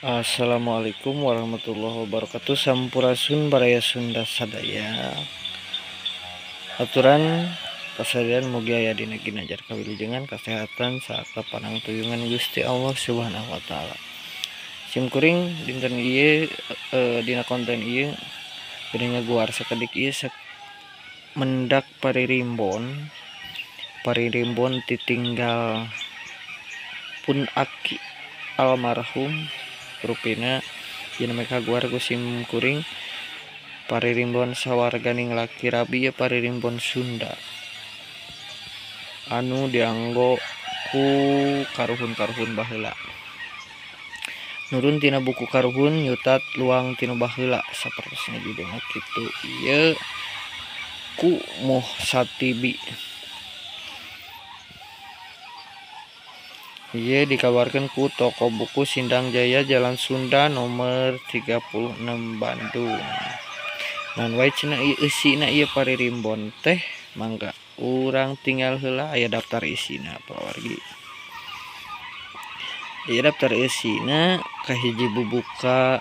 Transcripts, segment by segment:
Assalamualaikum warahmatullahi wabarakatuh. Sampurasun baraya Sunda sadaya. Aturan pasadian mugi aya dina ginajar kawilujengan kesehatan sarta panang tuyungan Gusti Allah Subhanahu wa taala. Simkuring dinten ieu dina konten ieu geuning ngaguar sakedik ieu mendak paririmbon titinggal pun aki almarhum rupina jeung mereka guar ku simkuring paririmbon sawarganing laki rabi ya paririmbon Sunda anu dianggo ku karuhun-karuhun baheula. Nurun tina buku karuhun nyutat luang tina baheula sapertosna judulna kitu. Ieu ku Moh Satibi. Ieu dikabarkeun ku toko buku Sindang Jaya Jalan Sunda nomor 36 Bandung. Naon wae cenah ieu eusina ieu paririmbon teh mangga urang tinggal heula aya daftar isina pawargi. Ieu daftar isina kahiji bubuka,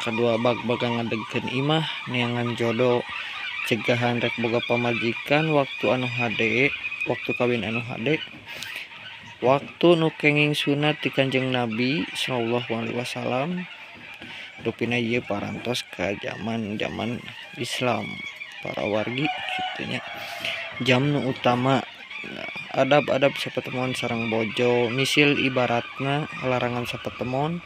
kadua bag-baga ngadegkeun imah, neangan jodoh, cegahan rek boga pamajikan waktu anu hade, waktu kawin anu hade, waktu nu kenging sunat ti Kanjeng Nabi sallallahu alaihi wasallam. Rupina ieu parantos ka zaman Islam para wargi kitu nya. Jam nu utama adab-adab sapatemon sareng bojo, misil ibaratna larangan sapatemon,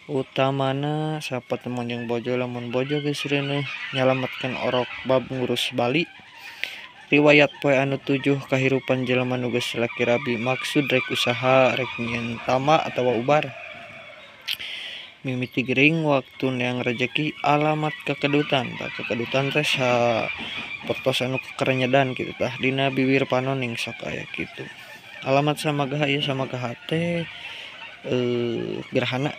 utamana sapatemon jeung bojo lamun bojo geus reuneuh nyalametkeun orok bab ngurus bali. Riwayat poe anu 7 kahirupan jelema nu geus laki rabi maksud rek usaha rek nyieun tama atawa ubar. Mimiti gering waktu neang rejeki alamat kekedutan. Kekedutan teh sapertos anu kerenyedan kitu tah dina bibir panoning sok aya kitu. Alamat samagaha ieu samagaha teh gerhana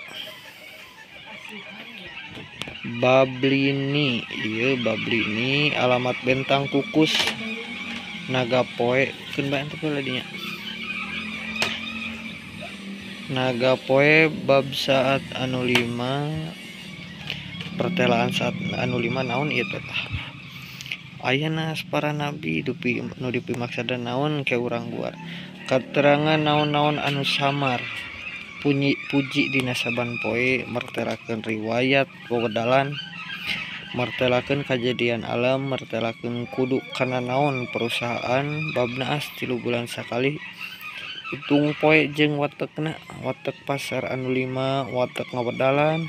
Bablini. Ieu Bablini alamat Bentang Kukus Nagapoe keun bae teh heula dinya. Nagapoe bab saat anu 5 pertelaan saat anu 5 naon ieu teh tah. Ayeuna para nabi nu dipimaksada naon ke urang guar. Katerangan naon-naon anu samar. Puji dina saban poe martelakeun riwayat wewedalan, martelakeun kajadian alam, martelakeun kudu kana naon perusahaan, babna as 3 bulan sakali. Hitung poe jeung watekna, watek pasar anu 5, watek ngawedalan,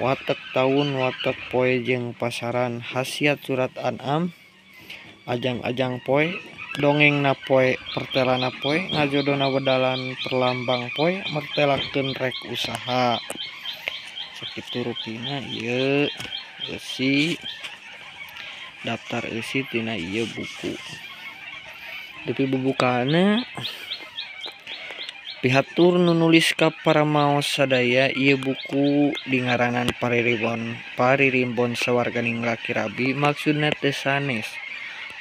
watek taun, watek poe jeung pasaran, hasiat surat An'am, ajang-ajang poe, dongengna poe, pertelana poe, ngajodona wedalan, perlambang poe, martelakeun rek usaha. Sakitu rupina ieu eusi daftar eusi tina ieu buku. Dupi bubukana pihatur nu nulis ka para maos sadaya ieu buku dingaranan paririmbon sawarganing laki rabi maksudna teu sanes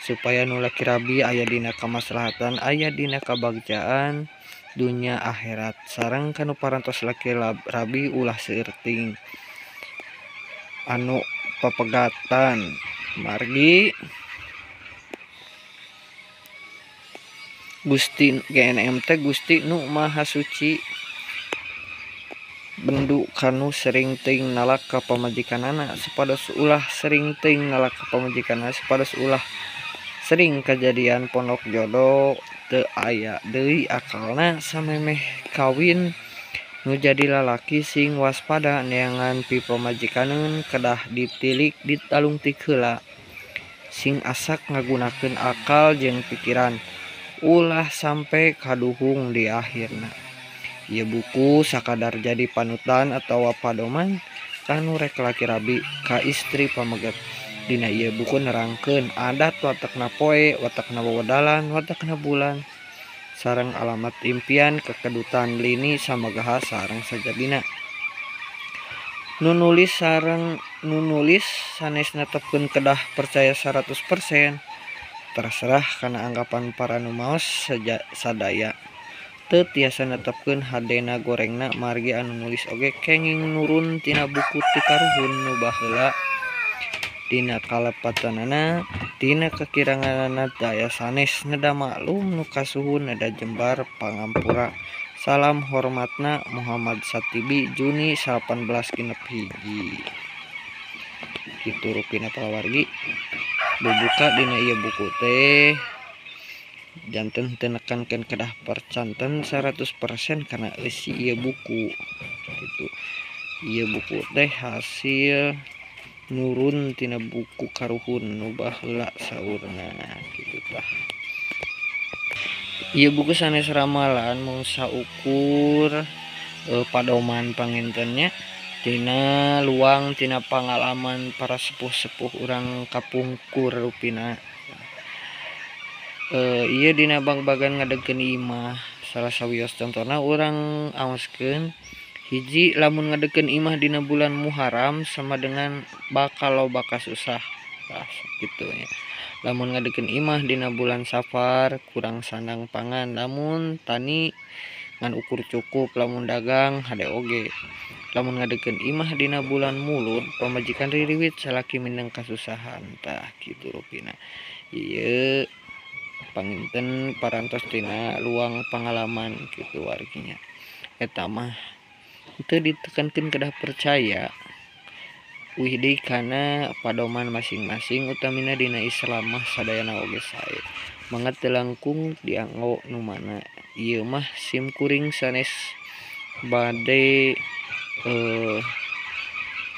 supaya nu laki rabi aya dina kamaslahatan, aya dina kabagjaan dunya akhirat sareng kanu parantos laki rabi ulah seueuting anu papegatan margi Gusti GNM teh Gusti nu Maha Suci bendu kanu sering teuing nalak ka pamajikanana supados ulah sering teuing nalak ka pamajikanana supados ulah sering kajadian pondok jodoh teu aya deui akalna samemeh kawin nu jadi lalaki sing waspada neangan pi pamajikaneun kedah ditilik ditalungtik heula sing asak ngagunakeun akal jeung pikiran ulah sampai kaduhung di akhirna. Ieu buku sakadar jadi panutan atawa padoman kanu rek laki rabi ka istri pameget. Dina ieu buku nerangkeun adat watekna poe, watekna wewedalan, watekna bulan, sareng alamat impian kekedutan lini samagaha sareng sajabina. Nu nulis sanes netepkeun kedah percaya 100%. Terserah kana anggapan para nu maos sadaya. teu tiasa netepkeun hadena gorengna margi anu nulis oge kenging nurun tina buku ti karuhun nu baheula dina kalepatanana tina kekiranganana daya sanes neda maklum nu kasuhun neda jembar pangampura. Salam hormatna Muhammad Satibi Juni 18 genep hiji. Kitu rupina pawargi bubuka dina ieu buku teh janten teu nekankeun kedah percanten 100% karena isi ieu buku gitu. Ieu buku teh hasil nurun tina buku karuhun nu baheula saurna kitu tah. Ieu buku sanes ramalan mung saukur padoman pangintennya tina luang tina pangalaman para sepuh-sepuh urang kapungkur rupina. Ieu dina bag-bagan ngadegkeun imah salah sawios contona urang aoskeun hiji lamun ngadegkeun imah dina bulan Muharram sama dengan bakal loba kasusah gitu ya. Lamun ngadegkeun imah dina bulan Safar kurang sandang pangan, lamun tani ngan ukur cukup, lamun dagang hade oge. Lamun ngadegkeun imah dina bulan Mulud pamajikan ririwit salaki mindeng kasusahan tah kitu rupina. Ieu panginten parantos tina luang pangalaman kitu warginya. Eta mah teu ditekankeun kedah percaya uih deui kana padoman masing-masing utamina dina Islam mah sadayana oge sae. Mangga teu langkung dianggo nu mana. Ieu mah sim kuring sanes bade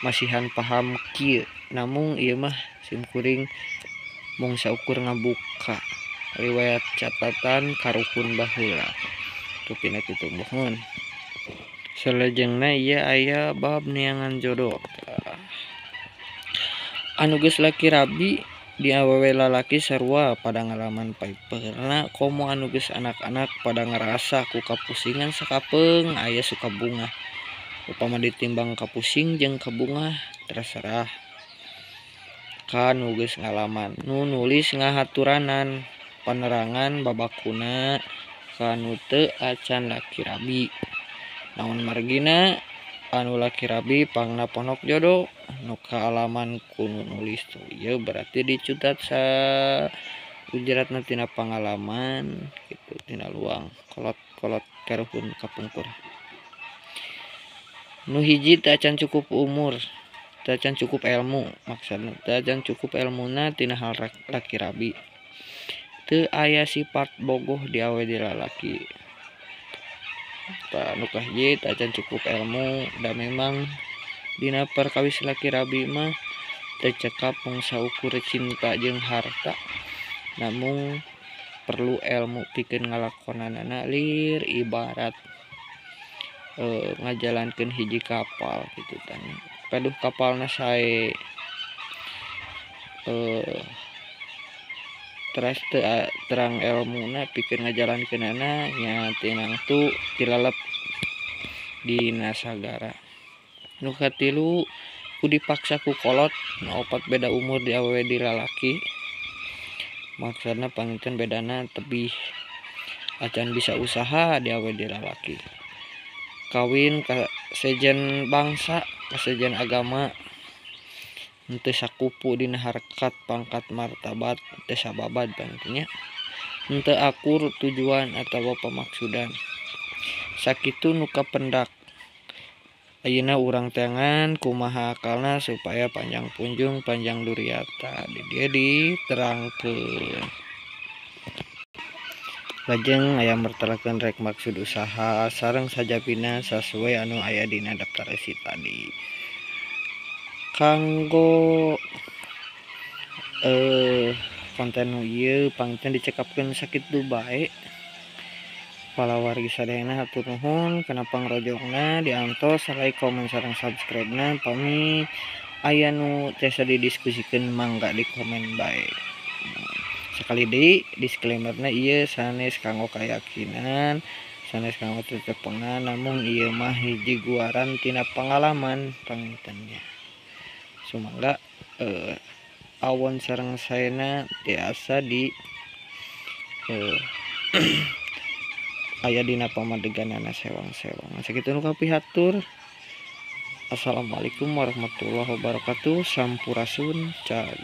masihan paham kieu. Namung ieu mah sim kuring mung saukur ngabuka riwayat catatan karuhun baheula. Rupina kitu mohon. Salajengna ieu aya bab neangan jodoh. Anu geus laki rabi di awewe lalaki sarua pada ngalaman paipeurna komo anu geus anak-anak pada ngarasa ku kapusingan sakapeung aya suka bunga. Upama ditimbang kapusing jeung kabungah terserah ka nu geus ngalaman. Nu nulis ngahaturanan panerangan babakuna ka nu teu acan laki rabi. Naon margina anu laki rabi pangna ponok jodoh nu kaalaman ku nu nulis tuh. Ieu berarti dicutat sa ujeratna tina pangalaman gitu tina luang kolot-kolot karuhun kapungkur. Nu hiji teu acan cukup umur, teu acan cukup ilmu, maksudna teu acan cukup ilmuna tina hal laki rabi. Teu aya sifat bogoh di awewe di lalaki. Nu kahiji teu acan cukup ilmu da memang dina perkawis laki rabi mah teu cekap mung saukur cinta jeung harta. Namung perlu ilmu pikeun ngalakonanana lir ibarat ngajalankeun hiji kapal gitu tanya. Paduh kapalna sae teras terang ilmuna pikeun ngajalankeunana nya tinangtu tilalep dina sagara. Nu katilu ku dipaksa ku kolot. Nu opat beda umur di awewe di lalaki. Maksudna panginten bedana tebih acan bisa usaha di awewe di lalaki. Kawin ka sejen bangsa, ka sejen agama henteu sakupu dina harkat pangkat martabat teu sababad pangintennya. Henteu akur tujuan atawa pamaksudan. Sakitu nu kapendak. Ayeuna urang teangan kumaha akalna supaya panjang punjung panjang duriata. Di dieu diterangkeun. Lajeng aya mertelakeun rek maksud usaha sareng sajabina sasuai anu aya dina daftar isi tadi. Kanggo konten nu ieu panginten dicekapkeun sakitu bae. Palawargi sadayana hatur nuhun kana pangrojokna diantos like komen sareng subscribe-na. Pami aya nu tiasa didiskusikeun mangga di komen bae. Sakali deui disclaimer-na ieu sanes kanggo kayakinan, sanes kanggo tetepengan, namun ieu mah hiji guaran tina pangalaman pangintennya. Sumangga awon sareng saena tiasa di aya dina pamadeganana sewang-sewang. Sakitu nu kapihatur. Assalamualaikum warahmatullahi wabarakatuh. Sampurasun. Cag.